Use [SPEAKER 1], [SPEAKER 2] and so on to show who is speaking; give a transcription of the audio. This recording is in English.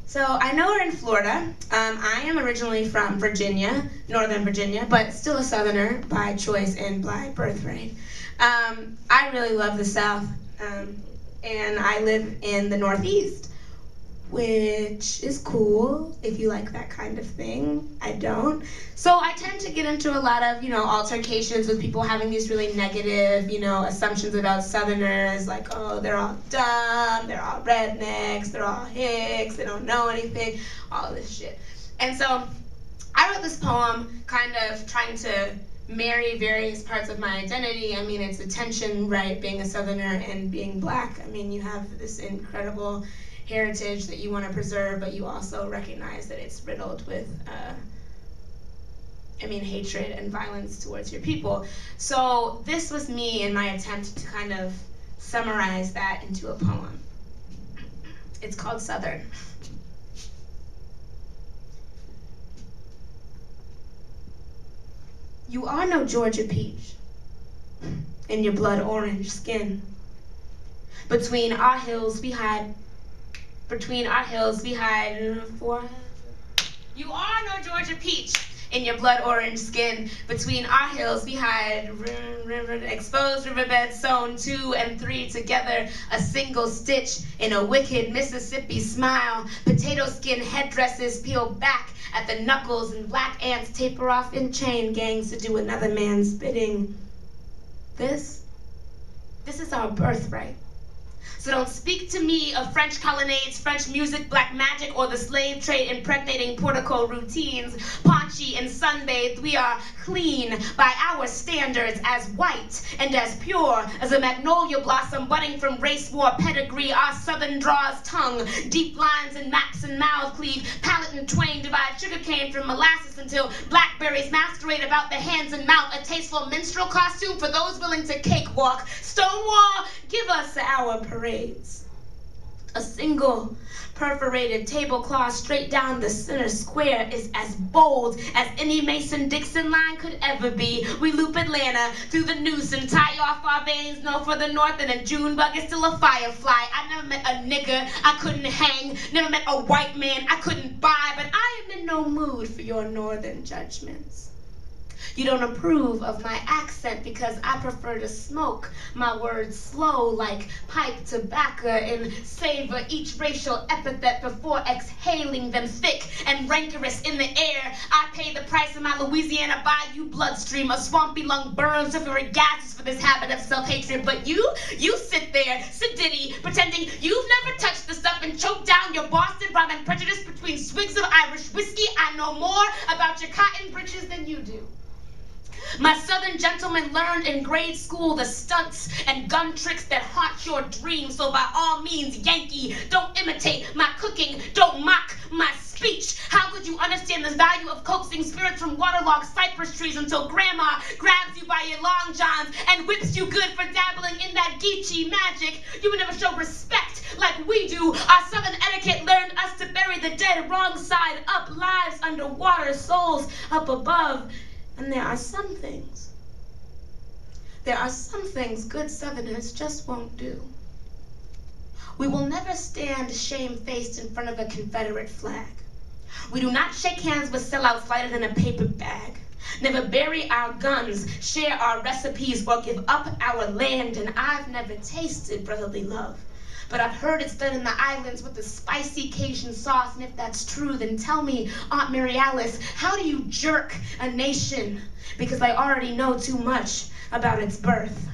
[SPEAKER 1] So I know we're in Florida. I am originally from Virginia, Northern Virginia, but still a Southerner by choice and by birthright. I really love the South, and I live in the Northeast, which is cool if you like that kind of thing. I don't. So I tend to get into a lot of, altercations with people having these really negative, assumptions about Southerners, like, oh, they're all dumb, they're all rednecks, they're all hicks, they don't know anything, all this shit. And so I wrote this poem kind of trying to marry various parts of my identity. I mean, it's a tension, right, being a Southerner and being Black. I mean, you have this incredible heritage that you want to preserve, but you also recognize that it's riddled with, hatred and violence towards your people. So this was me in my attempt to kind of summarize that into a poem. It's called Southern. You are no Georgia peach in your blood orange skin. Between our hills we hide forehead. You are no Georgia peach in your blood orange skin. Between our hills we hide exposed riverbeds sewn 2 and 3 together, a single stitch in a wicked Mississippi smile. Potato skin headdresses peel back at the knuckles, and black ants taper off in chain gangs to do another man's bidding. This is our birthright. So don't speak to me of French colonnades, French music, black magic, or the slave trade impregnating portico routines. Paunchy and sunbathed, we are clean by our standards, as white and as pure as a magnolia blossom budding from race war pedigree. Our southern draws tongue, deep lines and maps and mouth cleave, palate and twain divide sugarcane from molasses until blackberries masquerade about the hands and mouth, a tasteful minstrel costume for those willing to cakewalk. Stonewall, give us our parades. A single perforated tablecloth straight down the center square is as bold as any Mason-Dixon line could ever be. We loop Atlanta through the noose and tie off our veins no further north than a June bug is still a firefly. I never met a nigger I couldn't hang, never met a white man I couldn't buy, but I am in no mood for your northern judgments. You don't approve of my accent because I prefer to smoke my words slow like pipe tobacco and savor each racial epithet before exhaling them thick and rancorous in the air. I pay the price of my Louisiana bayou bloodstream. A swampy lung burns suffering gases for this habit of self-hatred. But you sit there, sedity, pretending you've never touched the stuff and choked down your Boston rhyme and prejudice between swigs of Irish whiskey. I know more about your cotton breeches than you do. My southern gentlemen learned in grade school the stunts and gun tricks that haunt your dreams. So by all means, Yankee, don't imitate my cooking, don't mock my speech. How could you understand the value of coaxing spirits from waterlogged cypress trees until grandma grabs you by your long johns and whips you good for dabbling in that Geechee magic? You would never show respect like we do. Our southern etiquette learned us to bury the dead wrong side up, lives underwater, souls up above. And there are some things good Southerners just won't do. We will never stand shamefaced in front of a Confederate flag. We do not shake hands with sellouts lighter than a paper bag. Never bury our guns, share our recipes, or give up our land. And I've never tasted brotherly love, but I've heard it's done in the islands with the spicy Cajun sauce. And if that's true, then tell me, Aunt Mary Alice, how do you jerk a nation? Because I already know too much about its birth.